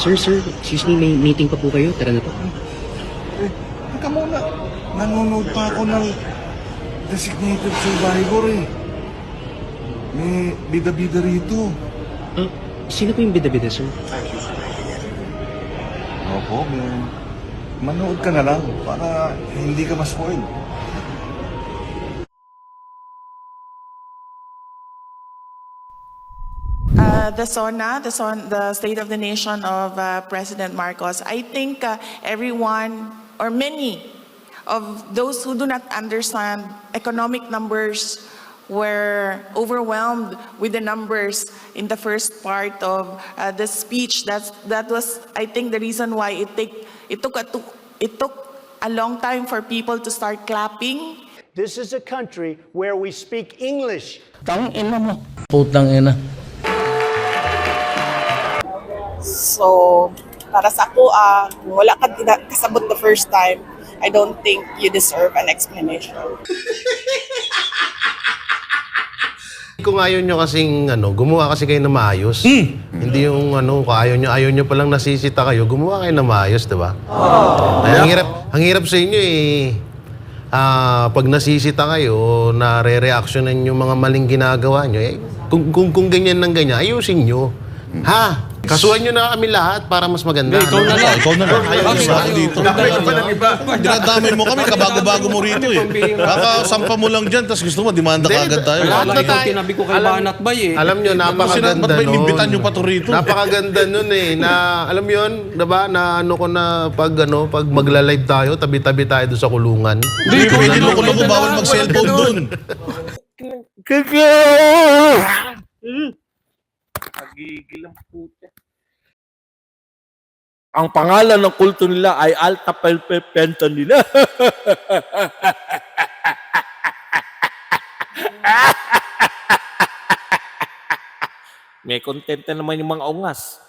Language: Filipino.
Sir, excuse me, may meeting pa po kayo. Tara na po. Eh, teka muna. Nanonood pa ako ng Designated Survivor eh. May bida-bida rito. Ah, sino po yung bida-bida, sir? Opo, manood ka na lang para hindi ka ma-spoil. The State of the Nation of President Marcos, I think everyone or many of those who do not understand economic numbers were overwhelmed with the numbers in the first part of the speech. That was, I think, the reason why it took a long time for people to start clapping. This is a country where we speak English. Tang ina mo. Putang ina. So, para sa ako, kung wala ka kasabot the first time, I don't think you deserve an explanation. Kung ayaw nyo kasing gumawa kasi kayo na maayos. Hindi yung ayaw nyo palang nasisita kayo, gumawa kayo na maayos, di ba? Ang hirap sa inyo pag nasisita kayo, nare-reactionan yung mga maling ginagawa nyo, kung ganyan ng ganyan, ayusin nyo. Ha? Kasuhan nyo na kami lahat para mas maganda. Ikaw na lang. Ikaw na lang. Bakit dito? Dinadamay mo kami, kabago-bago mo rito eh. Kakasampa mo lang dyan, tapos gusto mo, demanda ka agad tayo. Lahat na tayo. Tinabi ko kay Banat Bay eh. Alam nyo, napakaganda Ba't ba inimbitan nyo pa to rito? Napakaganda nun eh. Na, alam yun, diba, na ko na pag magla-live tayo, tabi-tabi tayo doon sa kulungan. Hindi, pwede loko-loko, bawal mag-cellphone dun. Nagigil ang puta. Ang pangalan ng kulto nila ay Alta Pelpepenta nila. May content na naman yung mga ungas.